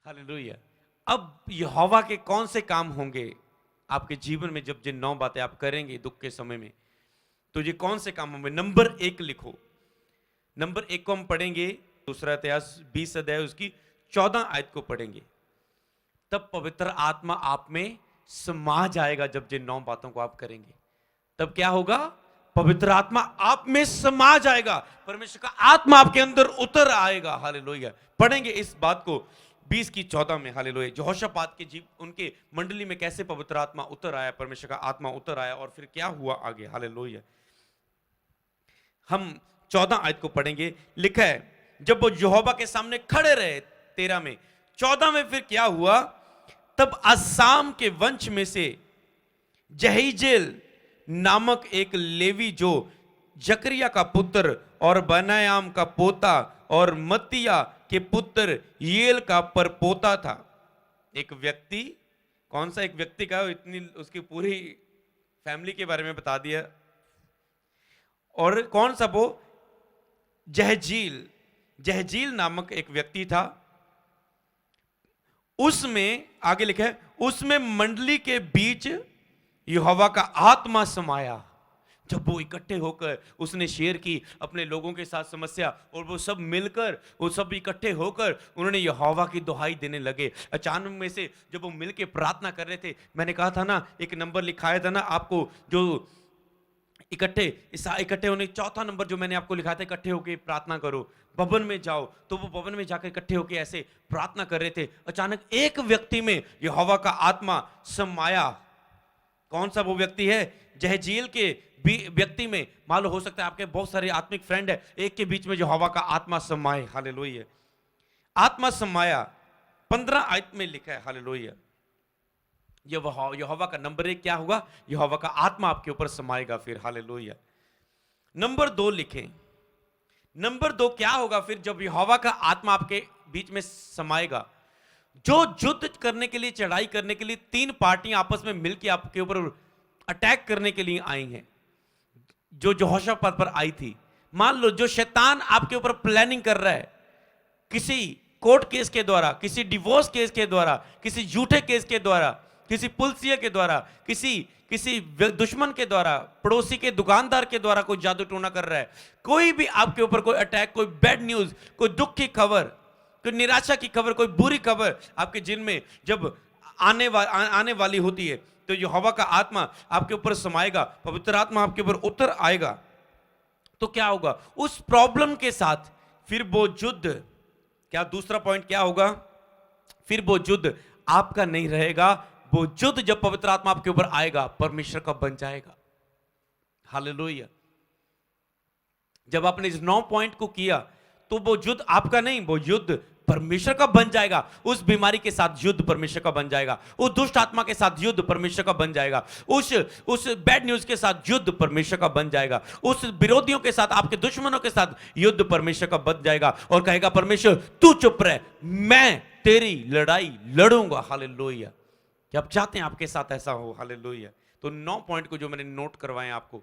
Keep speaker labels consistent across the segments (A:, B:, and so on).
A: Hallelujah. अब यहोवा के कौन से काम होंगे आपके जीवन में, जब जिन 9 बातें आप करेंगे दुख के समय में, तो ये कौन से काम होंगे? नंबर 1 लिखो। नंबर 1 को हम पढ़ेंगे, दूसरा इतिहास 20 अध्याय उसकी 14 आयत को पढ़ेंगे। तब पवित्र आत्मा आप में समा जाएगा। जब जिन 9 बातों को आप करेंगे, तब क्या होगा? पवित्र आत्मा आप में समा जाएगा, परमेश्वर का आत्मा आपके अंदर उतर आएगा। हालेलुया। पढ़ेंगे इस बात को 20 की 14 में। हालेलुया। यहोशापात के जीव, उनके मंडली में कैसे पवित्र आत्मा उतर आया, परमेश्वर का आत्मा उतर आया, और फिर क्या हुआ आगे। हालेलुया। हम 14 आयत को पढ़ेंगे। लिखा है, जब वो यहोवा के सामने खड़े रहे, 13 में, 14 में फिर क्या हुआ? तब असाम के वंश में से जहीजेल नामक एक लेवी, जो जकरिया का पुत्र और बनायाम का पोता और मत्तिया के पुत्र येल का परपोता था। एक व्यक्ति, कौन सा एक व्यक्ति का, इतनी उसकी पूरी फैमिली के बारे में बता दिया। और कौन सा? वो जहजील, जहजील नामक एक व्यक्ति था। उसमें आगे लिखा है, उसमें मंडली के बीच यहोवा का आत्मा समाया। जब वो इकट्ठे होकर उसने शेयर की अपने लोगों के साथ समस्या, और वो सब मिलकर, वो सब इकट्ठे होकर उन्होंने यहोवा की दुहाई देने लगे। अचानक में से जब वो मिलके प्रार्थना कर रहे थे, मैंने कहा था ना, एक नंबर लिखाया था ना आपको, जो इकट्ठे होने, चौथा नंबर जो मैंने आपको लिखा था, इकट्ठे होकर प्रार्थना करो, भवन में जाओ। तो वो भवन में जाकर इकट्ठे होकर ऐसे प्रार्थना कर रहे थे। अचानक एक व्यक्ति में यहोवा का आत्मा समाया। कौन सा वो व्यक्ति है? जहजील के व्यक्ति में। मान लो हो सकता है आपके बहुत सारे आत्मिक फ्रेंड है, एक के बीच में यहोवा का आत्मा समाए। हालेलुया। आत्मा समाया 15 आयत में लिखा है। हालेलुया। यहोवा का नंबर 1 क्या होगा? यहोवा का आत्मा आपके ऊपर समाएगा फिर। हालेलुया। नंबर 2 लिखें। नंबर 2 क्या होगा फिर जब यहोवा का आत्मा आपके बीच में समाएगा? जो युद्ध करने के लिए, चढ़ाई करने के लिए 3 पार्टियां आपस में मिलकर आपके ऊपर अटैक करने के लिए आई हैं, जो यहोशापात पर आई थी। मान लो जो शैतान आपके ऊपर प्लानिंग कर रहा है, किसी कोर्ट केस के द्वारा, किसी डिवोर्स केस के द्वारा, किसी झूठे केस के द्वारा, किसी पुलिसिया के द्वारा, किसी दुश्मन के द्वारा, पड़ोसी के दुकानदार के द्वारा कोई जादू टोना कर रहा है, कोई भी आपके ऊपर कोई अटैक, कोई बैड न्यूज, कोई दुख की खबर, कोई निराशा की खबर, कोई बुरी खबर आपके जिन में जब आने वाली होती है, तो यहोवा का आत्मा आपके ऊपर समाएगा, पवित्र आत्मा आपके ऊपर उतर आएगा। तो क्या होगा उस प्रॉब्लम के साथ? फिर वो युद्ध, क्या दूसरा पॉइंट क्या होगा? फिर वो युद्ध आपका नहीं रहेगा। वो युद्ध जब पवित्र आत्मा आपके ऊपर आएगा, परमेश्वर का बन जाएगा। हालेलुया। जब आपने इस 9 पॉइंट को किया, तो वो युद्ध आपका नहीं, वो युद्ध परमेश्वर का बन जाएगा। उस बीमारी के साथ युद्ध परमेश्वर का बन जाएगा, उस दुष्ट आत्मा के साथ युद्ध परमेश्वर का बन जाएगा, उस बैड न्यूज के साथ युद्ध परमेश्वर का बन जाएगा, उस विरोधियों के साथ, आपके दुश्मनों के साथ युद्ध परमेश्वर का बन जाएगा। और कहेगा परमेश्वर तू चुप रह, मैं तेरी लड़ाई लड़ूंगा। हालेलुया। क्या आप चाहते हैं आपके साथ ऐसा हो? हालेलुया। तो 9 पॉइंट को जो मैंने नोट करवाए आपको,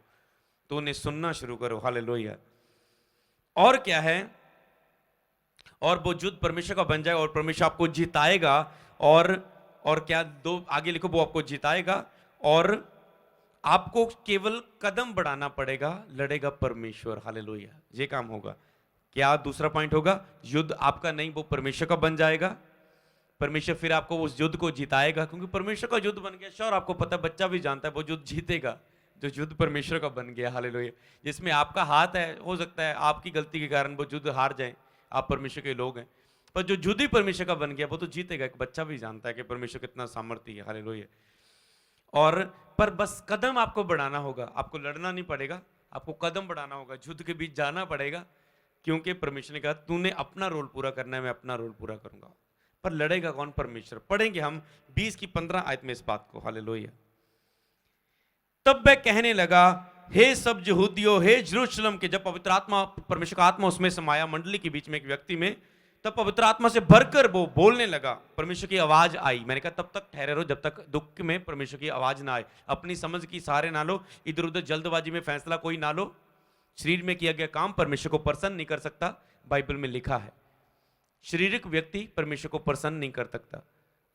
A: तो उन्हें सुनना शुरू करो। हालेलुया। और क्या है? और वो युद्ध परमेश्वर का बन जाएगा और परमेश्वर आपको जिताएगा। और क्या, 2 आगे लिखो, वो आपको जिताएगा और आपको केवल कदम बढ़ाना पड़ेगा, लड़ेगा परमेश्वर। हालेलुया। ये काम होगा। क्या दूसरा पॉइंट होगा? युद्ध आपका नहीं, वो परमेश्वर का बन जाएगा। परमेश्वर फिर आपको उस युद्ध को जिताएगा, क्योंकि परमेश्वर का युद्ध बन गया। श्योर, आपको पता है, बच्चा भी जानता है वो युद्ध जीतेगा जो युद्ध परमेश्वर का बन गया। हालेलुया। जिसमें आपका हाथ है, हो सकता है आपकी गलती के कारण वो युद्ध हार जाए, आप परमेश्वर के लोग हैं, पर जो युद्ध ही परमेश्वर का बन गया वो तो जीतेगा। एक बच्चा भी जानता है कि परमेश्वर कितना सामर्थ्य है। हालेलुया। और पर बस कदम आपको बढ़ाना होगा, आपको लड़ना नहीं पड़ेगा, आपको कदम बढ़ाना होगा, युद्ध के बीच जाना पड़ेगा, क्योंकि परमेश्वर ने कहा तूने अपना रोल पूरा करना है, मैं अपना रोल पूरा करूंगा। पर लड़ेगा कौन? परमेश्वर। पढ़ेंगे हम 20 की 15 आयत में इस बात को। हालेलुया। तब वह कहने लगा, हे सब यहूदियों, हे यरूशलेम के, जब पवित्र आत्मा, परमेश्वर का आत्मा उसमें समाया मंडली के बीच में एक व्यक्ति में, तब पवित्र आत्मा से भरकर वो बोलने लगा। परमेश्वर की आवाज आई। मैंने कहा तब तक ठहरे रहो जब तक दुख में परमेश्वर की आवाज ना आए। अपनी समझ की सहारे ना लो, इधर उधर जल्दबाजी में फैसला कोई ना लो। शरीर में किया गया काम परमेश्वर को प्रसन्न नहीं कर सकता, बाइबल में लिखा है। शारीरिक व्यक्ति परमेश्वर को प्रसन्न नहीं कर सकता,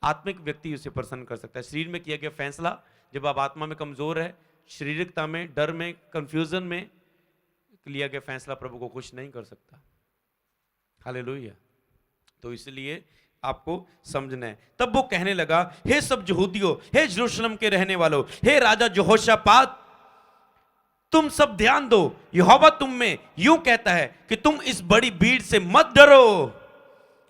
A: आत्मिक व्यक्ति उसे प्रसन्न कर सकता है। शरीर में किया गया फैसला, जब आप आत्मा में कमजोर है, शारीरिकता में, डर में, कंफ्यूजन में लिया गया फैसला प्रभु को खुश नहीं कर सकता। हालेलुया। तो इसलिए आपको समझना है। तब वो कहने लगा, हे सब यहूदियों, हे यरूशलेम के रहने वालों, हे राजा यहोशापात, तुम सब ध्यान दो, यहोवा तुम में यूं कहता है कि तुम इस बड़ी भीड़ से मत डरो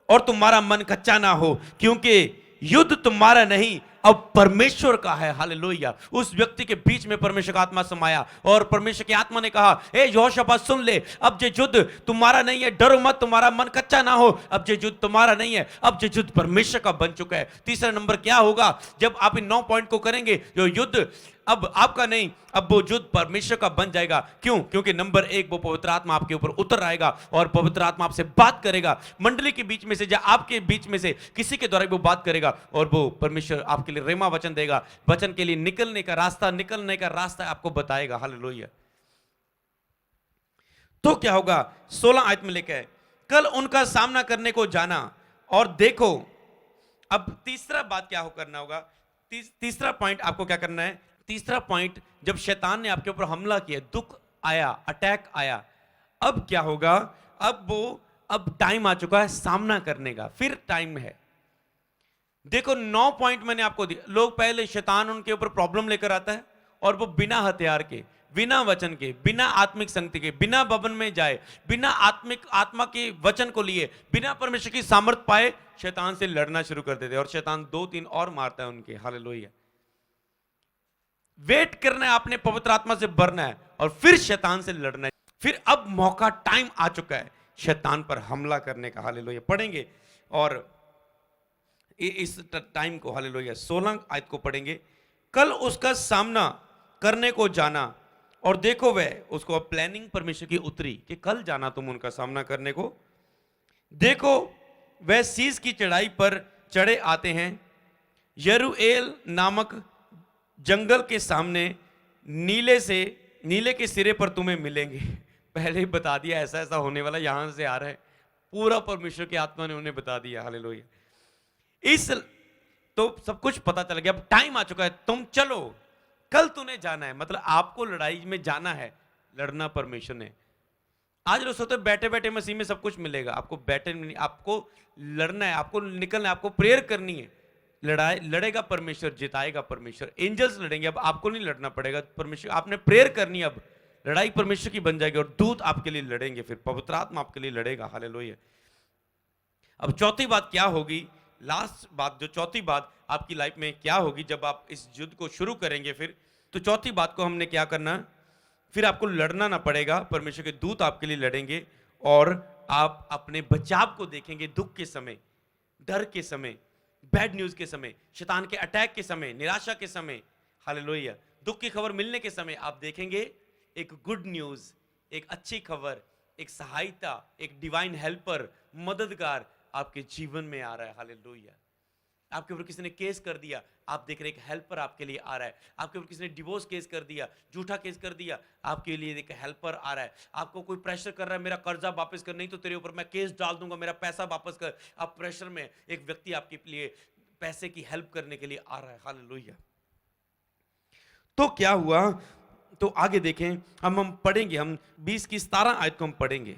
A: और तुम्हारा मन कच्चा ना हो, क्योंकि युद्ध तुम्हारा नहीं अब परमेश्वर का है। हालेलुया। उस व्यक्ति के बीच में परमेश्वर का आत्मा समाया और परमेश्वर की आत्मा ने कहा, ए यहोशापात सुन ले, अब ये युद्ध तुम्हारा नहीं है, डरो मत, तुम्हारा मन कच्चा ना हो, अब ये युद्ध तुम्हारा नहीं है, अब ये युद्ध परमेश्वर का बन चुका है। तीसरा नंबर क्या होगा, जब आप इन 9 पॉइंट को करेंगे, जो युद्ध अब आपका नहीं, अब वो युद्ध परमेश्वर का बन जाएगा। क्यों? क्योंकि नंबर 1, वो पवित्र आत्मा आपके ऊपर उतर आएगा और पवित्र आत्मा आपसे बात करेगा, मंडली के बीच में से या आपके बीच में से किसी के द्वारा वो बात करेगा और वो परमेश्वर आपके लिए रेमा वचन देगा, वचन के लिए निकलने का रास्ता आपको बताएगा। हालेलुया। तो क्या होगा, 16 आयत में लिखा है, कल उनका सामना करने को जाना और देखो। अब तीसरा बात क्या करना होगा, तीसरा पॉइंट आपको क्या करना है। तीसरा पॉइंट, जब शैतान ने आपके ऊपर हमला किया, दुख आया, अटैक आया, अब क्या होगा, अब टाइम आ चुका है सामना करने का, फिर टाइम है। देखो 9 पॉइंट मैंने आपको दिए। लोग पहले, शैतान उनके ऊपर प्रॉब्लम लेकर आता है और वो बिना हथियार के, बिना वचन के, बिना आत्मिक संगति के, बिना भवन में जाए, बिना आत्मा के वचन को लिए, बिना परमेश्वर की सामर्थ पाए, शैतान से लड़ना शुरू कर देते और शैतान 2-3 और मारता है उनके। हालेलुया। वेट करना है, आपने पवित्र आत्मा से भरना है और फिर शैतान से लड़ना है। फिर अब मौका, टाइम आ चुका है शैतान पर हमला करने का। हालेलुया। पढ़ेंगे और इस टाइम को, हालेलुया, 16 आयत को पढ़ेंगे। कल उसका सामना करने को जाना और देखो, वह उसको अब प्लानिंग परमेश्वर की उतरी कि कल जाना तुम उनका सामना करने को। देखो वह सीस की चढ़ाई पर चढ़े आते हैं, यरूएल नामक जंगल के सामने, नीले के सिरे पर तुम्हें मिलेंगे। पहले ही बता दिया ऐसा ऐसा होने वाला, यहां से आ रहा है, पूरा परमेश्वर की आत्मा ने उन्हें बता दिया। हालेलुया। तो सब कुछ पता चल गया, अब टाइम आ चुका है, तुम चलो, कल तूने जाना है। मतलब आपको लड़ाई में जाना है, लड़ना परमेश्वर ने। आज लोग सोचते बैठे बैठे मसीह में सब कुछ मिलेगा, आपको बैठे नहीं, आपको लड़ना है, आपको निकलना है, आपको प्रेयर करनी है। लड़ाई लड़ेगा परमेश्वर, जिताएगा परमेश्वर, एंजल्स लड़ेंगे, अब आपको नहीं लड़ना पड़ेगा। परमेश्वर, आपने प्रेयर करनी है, अब लड़ाई परमेश्वर की बन जाएगी और दूत आपके लिए लड़ेंगे, फिर पवित्र आत्मा आपके लिए लड़ेगा। हालेलुया। अब चौथी बात क्या होगी, लास्ट बात, जो चौथी बात आपकी लाइफ में क्या होगी जब आप इस युद्ध को शुरू करेंगे, फिर तो चौथी बात को हमने क्या करना, फिर आपको लड़ना ना पड़ेगा, परमेश्वर के दूत आपके लिए लड़ेंगे और आप अपने बचाव को देखेंगे। दुख के समय, डर के समय, बैड न्यूज के समय, शैतान के अटैक के समय, निराशा के समय, हालेलुया, दुख की खबर मिलने के समय आप देखेंगे एक गुड न्यूज, एक अच्छी खबर, एक सहायता, एक डिवाइन हेल्पर, मददगार आपके जीवन में आ रहा है। हालेलुया। आपके ऊपर किसी ने केस कर दिया, आप देख रहे एक हेल्पर आपके लिए आ रहा है। आपके ऊपर किसी ने डिवोर्स केस कर दिया, झूठा केस कर दिया, आपके लिए एक हेल्पर आ रहा है। आपको कोई प्रेशर कर रहा है, मेरा कर्जा वापस कर, नहीं तो तेरे ऊपर मैं केस डाल दूंगा, मेरा पैसा वापस कर। आप प्रेशर में, एक व्यक्ति आपके लिए पैसे की हेल्प करने के लिए आ रहा है। हालेलुया। तो क्या हुआ, तो आगे देखें, हम पढ़ेंगे, हम 20 की 17 आयत को हम पढ़ेंगे।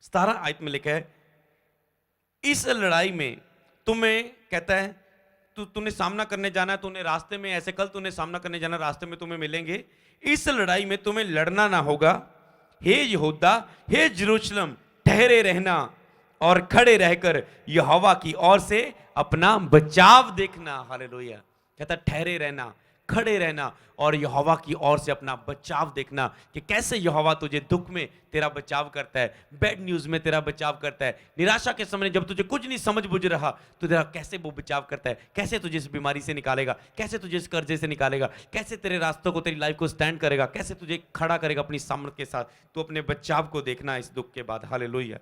A: 17 आयत में लिखा है, इस लड़ाई में तुम्हें, कहता है, तूने सामना करने जाना है, तूने रास्ते में, ऐसे कल तूने सामना करने जाना, रास्ते में तुम्हें मिलेंगे। इस लड़ाई में तुम्हें लड़ना ना होगा। हे यहूदा, हे यरूशलेम, ठहरे रहना और खड़े रहकर यहोवा की ओर से अपना बचाव देखना। हालेलुया। कहता ठहरे रहना, खड़े रहना और यहोवा की ओर से अपना बचाव देखना कि कैसे यहोवा तुझे दुख में तेरा बचाव करता है, बैड न्यूज में तेरा बचाव करता है, निराशा के समय जब तुझे कुछ नहीं समझ बुझ रहा तो तेरा कैसे वो बचाव करता है, कैसे तुझे इस बीमारी से निकालेगा, कैसे तुझे इस कर्जे से निकालेगा, कैसे तेरे रास्तों को, तेरी लाइफ को स्टैंड करेगा, कैसे तुझे खड़ा करेगा अपनी सामर्थ के साथ। तो अपने बचाव को देखना इस दुख के बाद। हालेलुया।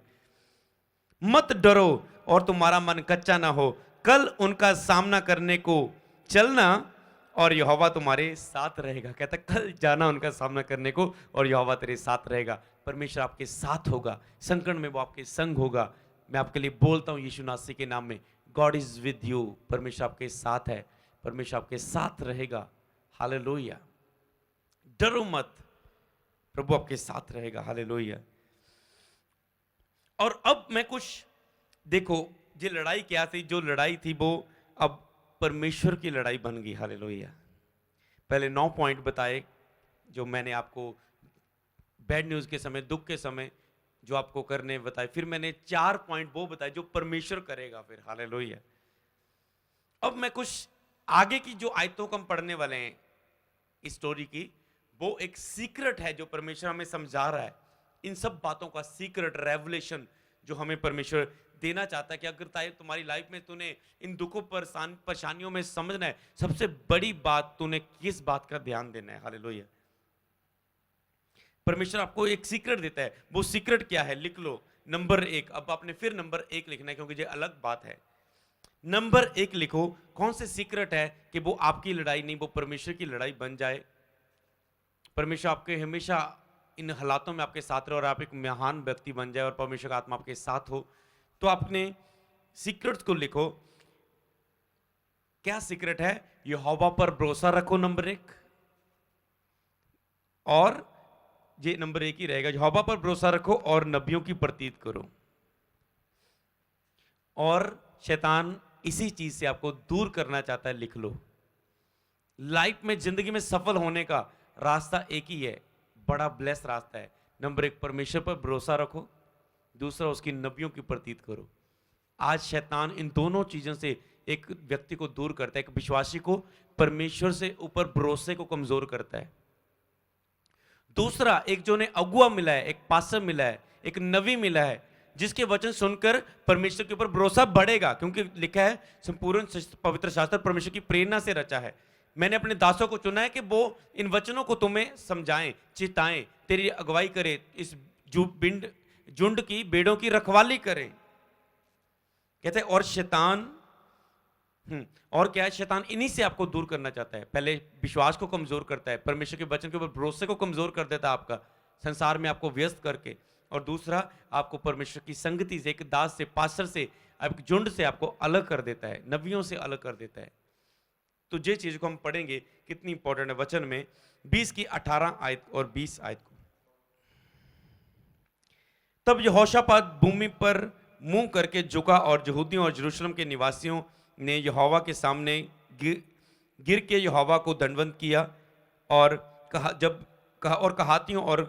A: मत डरो और तुम्हारा मन कच्चा ना हो, कल उनका सामना करने को चलना और यहोवा तुम्हारे साथ रहेगा। कहता कल जाना उनका सामना करने को और यहोवा तेरे साथ रहेगा। परमेश्वर आपके साथ होगा, संकट में वो आपके संग होगा, मैं आपके लिए बोलता हूं यीशु नासरी के नाम में, गॉड इज विद यू, परमेश्वर आपके साथ है, परमेश्वर आपके साथ रहेगा। हालेलुया, डरो मत, प्रभु आपके साथ रहेगा। हालेलुया। और अब मैं कुछ देखो, ये लड़ाई क्या थी, जो लड़ाई थी वो अब परमेश्वर की लड़ाई बन गई। हालेलुया। पहले 9 पॉइंट बताए जो मैंने आपको बैड न्यूज के समय, दुख के समय जो आपको करने बताए, फिर मैंने 4 पॉइंट वो बताए जो परमेश्वर करेगा फिर। हालेलुया। अब मैं कुछ आगे की जो आयतों को हम पढ़ने वाले हैं इस स्टोरी की, वो एक सीक्रेट है जो परमेश्वर हमें समझा रहा है। इन सब बातों का सीक्रेट रेवलेशन जो हमें परमेश्वर देना चाहता है कि अगर ताई तुम्हारी लाइफ में तूने इन दुखों परेशानियों में समझना है, सबसे बड़ी बात तूने किस बात का ध्यान देना है। हालेलुया। परमेश्वर आपको एक सीक्रेट देता है, वो सीक्रेट क्या है लिख लो। नंबर 1, अब आपने फिर नंबर 1 लिखना है क्योंकि ये अलग बात है। नंबर 1 लिखो, कौन से सीक्रेट है कि वो आपकी लड़ाई नहीं, वो परमेश्वर की लड़ाई बन जाए। परमेश्वर आपके हमेशा इन हालातों में आपके साथ रहे और आप एक महान व्यक्ति बन जाए और परमेश्वर का आत्मा आपके साथ हो। तो आपने सीक्रेट्स को लिखो। क्या सीक्रेट है? यहोवा पर भरोसा रखो, नंबर 1। और ये नंबर 1 ही रहेगा, यहोवा पर भरोसा रखो और नबियों की प्रतीत करो। और शैतान इसी चीज से आपको दूर करना चाहता है, लिख लो। लाइफ में, जिंदगी में सफल होने का रास्ता एक ही है, बड़ा ब्लेस रास्ता है। नंबर 1 परमेश्वर पर भरोसा रखो, दूसरा उसकी नबियों की प्रतीत करो। आज शैतान इन दोनों चीजों से एक व्यक्ति को दूर करता है, एक विश्वासी को परमेश्वर से ऊपर भरोसे को कमजोर करता है। दूसरा, एक जो ने अगुआ मिला है, एक पास्टर मिला है, एक नबी मिला है, जिसके वचन सुनकर परमेश्वर के ऊपर भरोसा बढ़ेगा, क्योंकि लिखा है संपूर्ण पवित्र शास्त्र परमेश्वर की प्रेरणा से रचा है। मैंने अपने दासों को चुना है कि वो इन वचनों को तुम्हें समझाएं, चिताएं, तेरी अगुवाई करें, इस झुंड की भेड़ों की रखवाली करें। कहते हैं और शैतान और क्या है, शैतान इन्हीं से आपको दूर करना चाहता है। पहले विश्वास को कमजोर करता है, परमेश्वर के वचन के ऊपर भरोसे को कमजोर कर देता है आपका, संसार में आपको व्यस्त करके। और दूसरा, आपको परमेश्वर की संगति से, एक दास से, पास्टर से, आपके झुंड से आपको अलग कर देता है, नबियों से अलग कर देता है। तो ये चीज को हम पढ़ेंगे, कितनी इंपॉर्टेंट है वचन में 20 की 18 आयत और 20 आयत को। तब यहोशापात भूमि पर मुंह करके झुका और यहूदियों और यरूशलेम के निवासियों ने यहोवा के सामने गिर के यहोवा को दंडवत किया और कहातियों और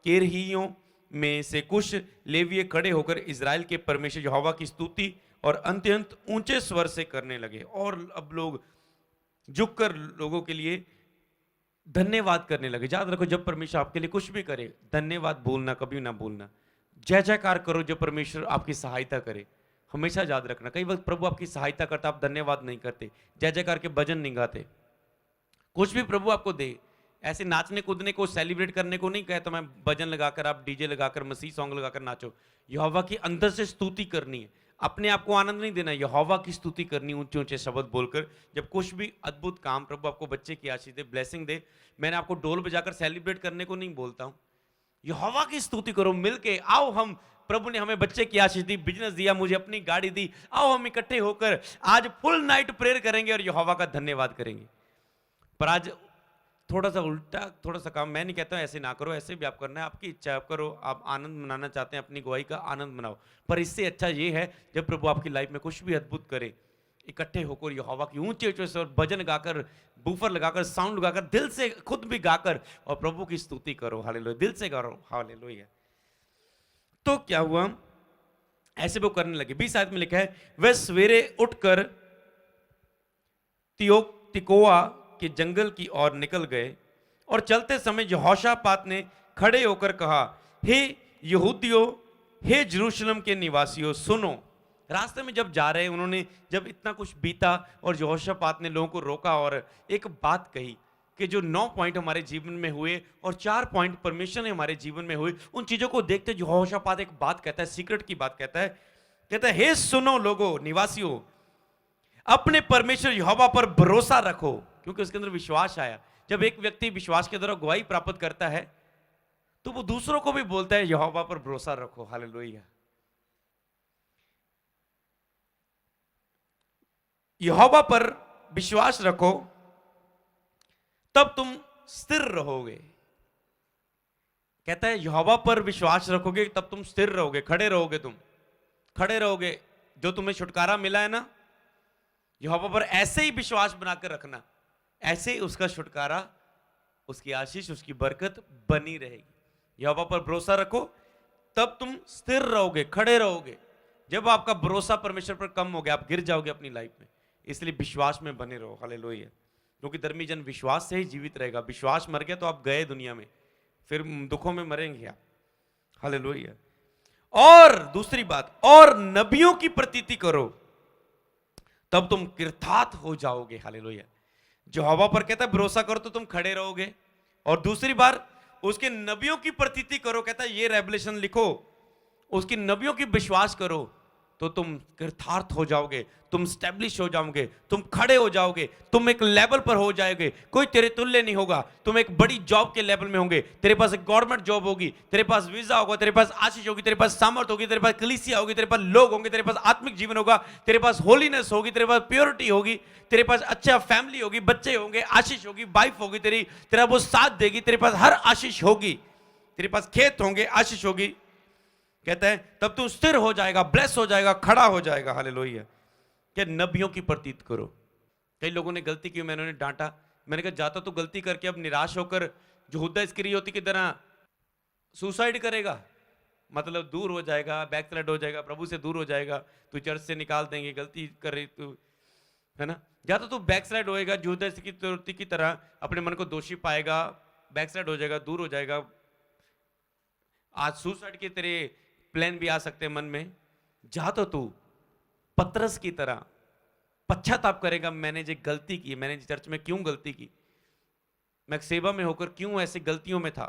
A: केरहियों में से कुछ लेविये खड़े होकर इजराइल के परमेश्वर यहोवा की स्तुति और अत्यंत ऊंचे स्वर से करने लगे। और अब लोग झुककर लोगों के लिए धन्यवाद करने लगे। याद रखो, जब परमेश्वर आपके लिए कुछ भी करे, धन्यवाद बोलना कभी ना भूलना। जय जयकार करो जब परमेश्वर आपकी सहायता करे, हमेशा याद रखना। कई वक्त प्रभु आपकी सहायता करता, आप धन्यवाद नहीं करते, जय जयकार के भजन नहीं गाते। कुछ भी प्रभु आपको दे, ऐसे नाचने कूदने को, सेलिब्रेट करने को नहीं कहे तो मैं भजन लगाकर, आप डीजे लगाकर, मसीह सॉन्ग लगाकर नाचो। यहोवा की अंदर से स्तुति करनी है, अपने आप को आनंद नहीं देना, यहोवा की स्तुति करनी, ऊंचे ऊंचे शब्द बोलकर। जब कुछ भी अद्भुत काम, प्रभु आपको बच्चे की आशीष दे, ब्लेसिंग दे, मैंने आपको डोल बजाकर सेलिब्रेट करने को नहीं बोलता हूं। यहोवा की स्तुति करो मिलके। आओ, हम, प्रभु ने हमें बच्चे की आशीष दी, बिजनेस दिया, मुझे अपनी गाड़ी दी, आओ हम इकट्ठे होकर आज फुल नाइट प्रेयर करेंगे और यहोवा का धन्यवाद करेंगे। पर आज थोड़ा सा उल्टा, थोड़ा सा काम, मैं नहीं कहता हूं ऐसे ना करो, ऐसे भी आप करना है, आपकी इच्छा आप करो। आप आनंद मनाना चाहते हैं, अपनी गवाही का आनंद मनाओ। पर इससे अच्छा ये है जब प्रभु आपकी लाइफ में कुछ भी अद्भुत करे, इकट्ठे होकर यहोवा की ऊंचे ऊंचे से और भजन गाकर, बूफर लगाकर, साउंड लगाकर, दिल से खुद भी गाकर और प्रभु की स्तुति करो। हालेलुया, दिल से करो। हालेलुया। तो क्या हुआ, ऐसे वो करने लगे। 20 आयत में लिखा है, वह सवेरे उठकर तिकोआ के जंगल की ओर निकल गए और चलते समय यहोशापात ने खड़े होकर कहा, हे यहूदियों, हे यरूशलेम के निवासियों, सुनो। रास्ते में जब जा रहे, उन्होंने जब इतना कुछ बीता और यहोशापात ने लोगों को रोका और एक बात कही कि जो 9 पॉइंट हमारे जीवन में हुए और 4 पॉइंट परमेश्वर ने हमारे जीवन में हुए, उन चीजों को देखते यहोशापात एक बात कहता है, सीक्रेट की बात कहता है, हे सुनो लोगों, निवासियों, अपने परमेश्वर यहोवा पर भरोसा रखो। क्योंकि उसके अंदर विश्वास आया। जब एक व्यक्ति विश्वास के द्वारा गवाही प्राप्त करता है तो वो दूसरों को भी बोलता है यहोवा पर भरोसा रखो। हालेलुया। यहोवा पर विश्वास रखो तब तुम स्थिर रहोगे। कहता है यहोवा पर विश्वास रखोगे तब तुम स्थिर रहोगे, खड़े रहोगे, तुम खड़े रहोगे। जो तुम्हें छुटकारा मिला है ना, यहोवा पर ऐसे ही विश्वास बनाकर रखना, ऐसे ही उसका छुटकारा, उसकी आशीष, उसकी बरकत बनी रहेगी। यहोवा पर भरोसा रखो तब तुम स्थिर रहोगे, खड़े रहोगे। जब आपका भरोसा परमेश्वर पर कम हो गया, आप गिर जाओगे अपनी लाइफ में। इसलिए विश्वास में बने रहो। हालेलुया। क्योंकि धर्मी जन विश्वास से ही जीवित रहेगा। विश्वास मर गया तो आप गए दुनिया में, फिर दुखों में मरेंगे आप। हालेलुया। और दूसरी बात, और नबियों की प्रतीति करो तब तुम कृतार्थ हो जाओगे। हालेलुया। जो हवा पर कहता है भरोसा करो तो तुम खड़े रहोगे। और दूसरी बार उसके नबियों की प्रतीति करो, कहता है ये रेवलेशन लिखो, उसकी नबियों की विश्वास करो तो तुम कृतार्थ हो जाओगे, तुम स्टैब्लिश हो जाओगे, तुम खड़े हो जाओगे, तुम एक लेवल पर हो जाओगे। कोई तेरे तुल्य नहीं होगा। तुम एक बड़ी जॉब के लेवल में होंगे। तेरे पास एक गवर्नमेंट जॉब होगी, तेरे पास वीजा होगा, तेरे पास आशीष होगी, तेरे पास सामर्थ होगी, तेरे पास कलीसिया होगी, तेरे पास लोग होंगे, तेरे पास आत्मिक जीवन होगा, तेरे पास होलीनेस होगी, तेरे पास प्योरिटी होगी, तेरे पास अच्छा फैमिली होगी, बच्चे होंगे, आशीष होगी, वाइफ होगी, तेरा वो साथ देगी, तेरे पास हर आशीष होगी, तेरे पास खेत होंगे, आशीष होगी। कहता है तब तू स्थिर हो जाएगा, ब्लेस हो जाएगा, खड़ा हो जाएगा। हालेलुया। क्या नबियों की प्रतीत करो। कई लोगों ने गलती की, मैंने उन्हें डांटा। मैंने कहा जाता तो गलती करके अब निराश होकर यहूदा इस्करियोती की तरह सुसाइड करेगा, मतलब दूर हो जाएगा, बैकस्लाइड हो जाएगा, प्रभु से दूर हो जाएगा, तू चर्च से निकाल देंगे, गलती कर रही तू, है ना। जाता तो बैकस्लाइड होएगा, यहूदा इस्करियोती की तरह अपने मन को दोषी पाएगा, बैकस्लाइड हो जाएगा, दूर हो जाएगा। आज सुसाइड के तेरे प्लान भी आ सकते हैं मन में। जा तो तू पतरस की तरह पश्चाताप करेगा, मैंने जो गलती की, मैंने चर्च में क्यों गलती की, मैं सेवा में होकर क्यों ऐसी गलतियों में था।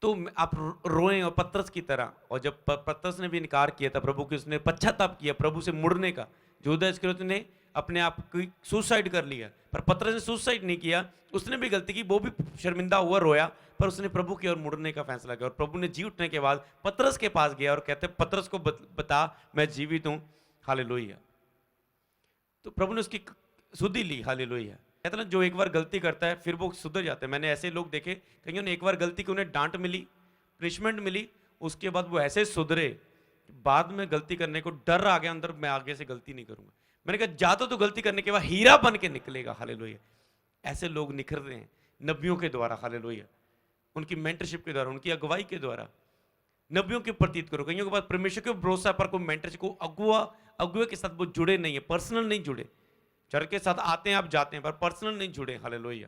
A: तो आप रोएं और पतरस की तरह। और जब पतरस ने भी इनकार किया था प्रभु की, उसने पश्चाताप किया प्रभु से मुड़ने का। यहूदा इस्करियोती ने अपने आप को सुसाइड कर लिया, पर पतरस ने सुसाइड नहीं किया। उसने भी गलती की, वो भी शर्मिंदा हुआ, रोया, पर उसने प्रभु की ओर मुड़ने का फैसला किया। और प्रभु ने जी उठने के बाद पतरस के पास गया और कहते पतरस को बता मैं जीवित हूं। हालेलुया। तो प्रभु ने उसकी सुधि ली। हालेलुया। कहते ना जो एक बार गलती करता है फिर वो सुधर जाते हैं। मैंने ऐसे लोग देखे, कईयों ने एक बार गलती की, उन्हें डांट मिली, पनिशमेंट मिली, उसके बाद वो ऐसे सुधरे, बाद में गलती करने को डर आ गया अंदर, मैं आगे से गलती नहीं करूंगा। मैंने कहा जाता तो गलती करने के बाद हीरा बन के निकलेगा। हालेलुया। ऐसे लोग निखर रहे हैं नबियों के द्वारा। हालेलुया। उनकी मेंटरशिप के द्वारा, उनकी अगुवाई के द्वारा। नबियों की प्रतीत करो। कईयों के पास परमेश्वर के भरोसा पर कोई मेंटरशिप को अगुआ के साथ वो जुड़े नहीं है, पर्सनल नहीं जुड़े। चर्च के साथ आते हैं, आप जाते हैं, पर पर्सनल नहीं जुड़े। हालेलुया।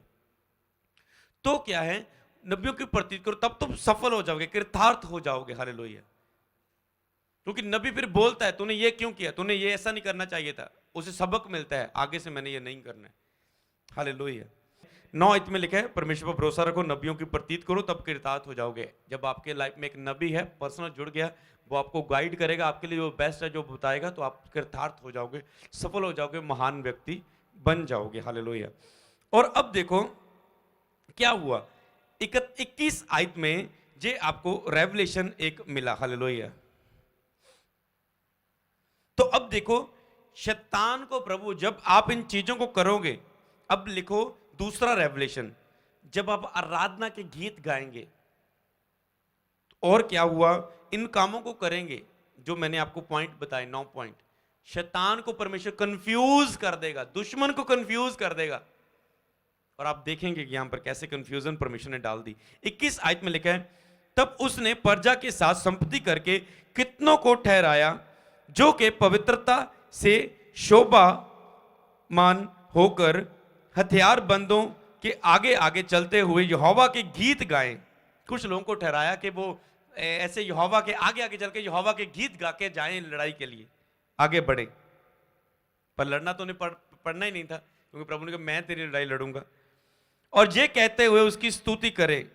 A: तो क्या है, नबियों की प्रतीत करो तब तुम सफल हो जाओगे, कृतार्थ हो जाओगे। हालेलुया। क्योंकि नबी फिर बोलता है तूने ये क्यों किया, तूने ये ऐसा नहीं करना चाहिए था, उसे सबक मिलता है आगे से, मैंने ये नहीं करना है। हालेलुया। 9 में लिखा है परमेश्वर पर भरोसा रखो, नबियों की प्रतीत करो तब कृतार्थ हो जाओगे। जब आपके लाइफ में एक नबी है, पर्सनल जुड़ गया, वो आपको गाइड करेगा, आपके लिए जो बेस्ट है जो बताएगा, तो आप कृतार्थ हो जाओगे, सफल हो जाओगे, महान व्यक्ति बन जाओगे। हालेलुया। और अब देखो क्या हुआ, 21 आयत में जे आपको रेवलेशन एक मिला। हालेलुया। तो अब देखो शैतान को प्रभु, जब आप इन चीजों को करोगे, अब लिखो दूसरा रेवलेशन, जब आप आराधना के गीत गाएंगे, और क्या हुआ, इन कामों को करेंगे जो मैंने आपको पॉइंट बताए, 9 पॉइंट, शैतान को परमेश्वर कंफ्यूज कर देगा, दुश्मन को कंफ्यूज कर देगा। और आप देखेंगे कि यहां पर कैसे कंफ्यूजन परमेश्वर ने डाल दी। 21 आयत में लिखा है तब उसने प्रजा के साथ संपत्ति करके कितनों को ठहराया जो कि पवित्रता से शोभामान होकर हथियारबंदों के आगे आगे चलते हुए यहोवा के गीत गाएं। कुछ लोगों को ठहराया कि वो ऐसे यहोवा के आगे आगे चल के यहोवा के गीत गा के जाएं, लड़ाई के लिए आगे बढ़े। पर लड़ना तो उन्हें पढ़ना ही नहीं था, क्योंकि प्रभु ने कहा मैं तेरी लड़ाई लड़ूंगा। और ये कहते हुए उसकी स्तुति करे,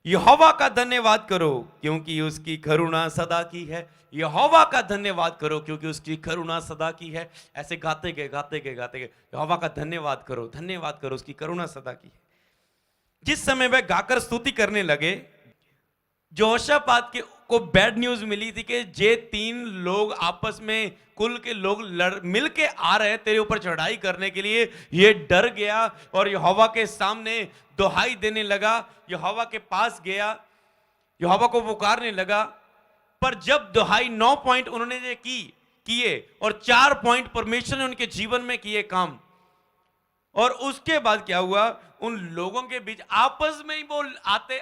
A: यहोवा का धन्यवाद करो क्योंकि उसकी करुणा सदा की है। यहोवा का धन्यवाद करो क्योंकि उसकी करुणा सदा की है। ऐसे गाते गए गाते गए गाते गए, यहोवा का धन्यवाद करो, धन्यवाद करो, उसकी करुणा सदा की है। जिस समय वह गाकर स्तुति करने लगे, यहोशापात को बैड न्यूज मिली थी कि ये 3 लोग आपस में कुल के लोग मिल के आ रहे हैं तेरे ऊपर चढ़ाई करने के लिए। ये डर गया और यहोवा के सामने दुहाई देने लगा, यहोवा के पास गया, यहोवा को पुकारने लगा। पर जब दुहाई 9 पॉइंट उन्होंने किए और 4 पॉइंट परमेश्वर ने उनके जीवन में किए काम, और उसके बाद क्या हुआ, उन लोगों के बीच आपस में ही वो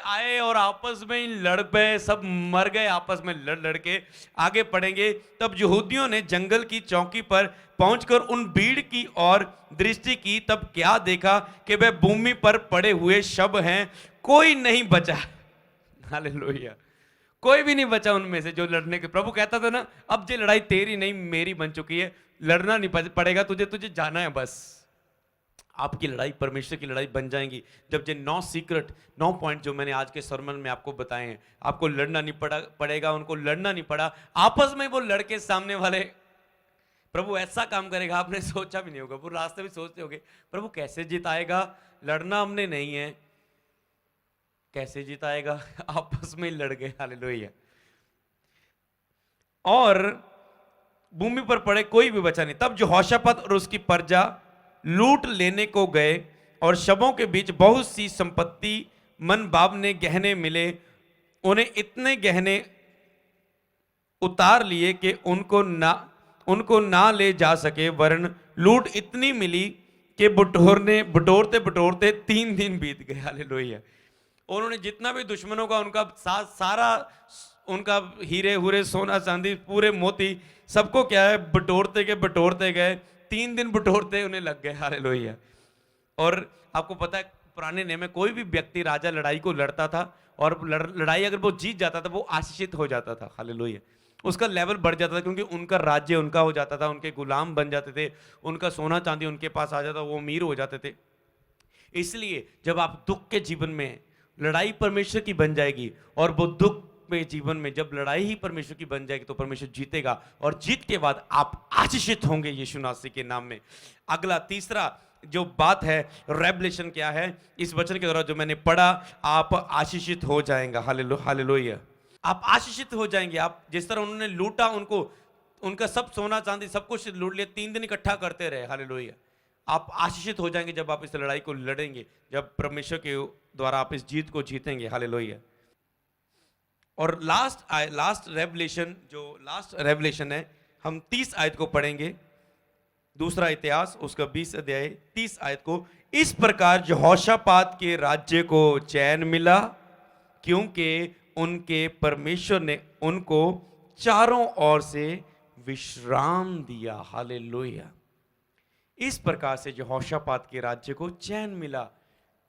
A: आए और आपस में ही लड़ पे, सब मर गए, आपस में लड़ के आगे बढ़ेंगे। तब यहूदियों ने जंगल की चौकी पर पहुंचकर उन भीड़ की ओर दृष्टि की, तब क्या देखा कि वे भूमि पर पड़े हुए शव हैं, कोई नहीं बचा। हालेलुया, कोई भी नहीं बचा उनमें से जो लड़ने के। प्रभु कहता था ना, अब ये लड़ाई तेरी नहीं मेरी बन चुकी है, लड़ना नहीं पड़ेगा तुझे, तुझे जाना है बस। आपकी लड़ाई परमेश्वर की लड़ाई बन जाएंगी जब ये 9 पॉइंट जो मैंने आज के सरमन में आपको बताए हैं, आपको लड़ना नहीं पड़ेगा, उनको लड़ना नहीं पड़ा, आपस में वो लड़के सामने वाले। प्रभु ऐसा काम करेगा आपने सोचा भी नहीं होगा। वो रास्ते में सोचते होगे प्रभु कैसे जिताएगा, लड़ना हमने नहीं है, कैसे जिताएगा, आपस में लड़ गए। हालेलुया। और भूमि पर पड़े कोई भी बचा नहीं। तब यहोशापात और उसकी प्रजा लूट लेने को गए और शवों के बीच बहुत सी संपत्ति मन भाव ने गहने मिले। उन्हें इतने गहने उतार लिए कि उनको ना ले जा सके, वरन लूट इतनी मिली कि बटोरते बटोरते 3 दिन बीत गए। हालेलुया। उन्होंने जितना भी दुश्मनों का उनका सारा उनका हीरे हुरे सोना चांदी पूरे मोती सबको क्या है बटोरते गए, 3 दिन बटोरते उन्हें लग गए। हालेलुया। और आपको पता है पुराने नियम में कोई भी व्यक्ति राजा लड़ाई को लड़ता था और लड़ाई अगर वो जीत जाता था वो आशीषित हो जाता था। हालेलुया। उसका लेवल बढ़ जाता था क्योंकि उनका राज्य उनका हो जाता था, उनके गुलाम बन जाते थे, उनका सोना चांदी उनके पास आ जाता, वो अमीर हो जाते थे। इसलिए जब आप दुख के जीवन में, लड़ाई परमेश्वर की बन जाएगी, और वो दुख में जीवन में जब लड़ाई ही परमेश्वर की बन जाएगी तो परमेश्वर जीतेगा, और जीत के बाद आप आशीषित होंगे यीशु मसीह के नाम में। अगला तीसरा जो बात है, रेवलेशन क्या है, इस वचन के द्वारा जो मैंने पढ़ा, आप आशीषित हो जाएंगे। हालेलुया। आप आशीषित हो जाएंगे। आप जिस तरह उन्होंने लूटा, उनका सब सोना चांदी सब कुछ लूट लिया, 3 दिन इकट्ठा करते रहे। हालेलुया। आप आशीषित हो जाएंगे जब आप इस लड़ाई को लड़ेंगे, जब परमेश्वर के द्वारा आप इस जीत को जीतेंगे। हालेलुया। और लास्ट रेवलेशन है, हम 30 आयत को पढ़ेंगे, दूसरा इतिहास उसका 20 अध्याय 30 आयत को। इस प्रकार यहोशापात के राज्य को चैन मिला, क्योंकि उनके परमेश्वर ने उनको चारों ओर से विश्राम दिया। हालेलुया। इस प्रकार से यहोशापात के राज्य को चैन मिला।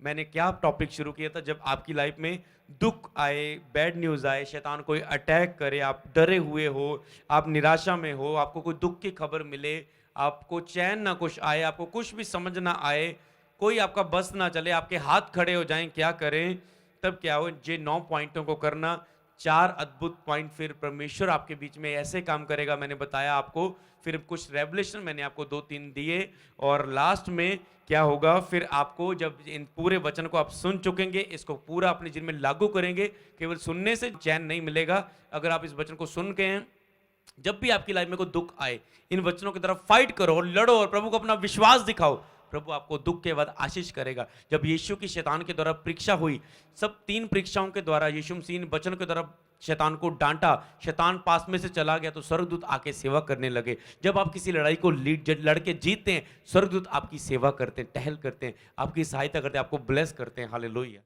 A: मैंने क्या टॉपिक शुरू किया था, जब आपकी लाइफ में दुख आए, बैड न्यूज़ आए, शैतान कोई अटैक करे, आप डरे हुए हो, आप निराशा में हो, आपको कोई दुख की खबर मिले, आपको चैन ना कुछ आए, आपको कुछ भी समझ ना आए, कोई आपका बस ना चले, आपके हाथ खड़े हो जाएं, क्या करें, तब क्या हो, ये 9 पॉइंटों को करना। 4 अद्भुत पॉइंट फिर परमेश्वर आपके बीच में ऐसे काम करेगा, मैंने बताया आपको। फिर कुछ रेवलेशन मैंने आपको 2-3 दिए, और लास्ट में क्या होगा, फिर आपको जब इन पूरे वचन को आप सुन चुकेंगे, इसको पूरा अपने जीवन में लागू करेंगे। केवल सुनने से चैन नहीं मिलेगा। अगर आप इस वचन को सुन के हैं, जब भी आपकी लाइफ में कोई दुख आए, इन वचनों की तरफ फाइट करो और लड़ो और प्रभु को अपना विश्वास दिखाओ। प्रभु आपको दुख के बाद आशीष करेगा। जब यीशु की शैतान के द्वारा परीक्षा हुई, सब 3 परीक्षाओं के द्वारा यीशु मसीह ने वचन के द्वारा शैतान को डांटा, शैतान पास में से चला गया, तो स्वर्गदूत आके सेवा करने लगे। जब आप किसी लड़ाई को लड़के जीतते हैं, स्वर्गदूत आपकी सेवा करते हैं, टहल करते हैं, आपकी सहायता करते हैं, आपको ब्लेस करते हैं। हालेलुया।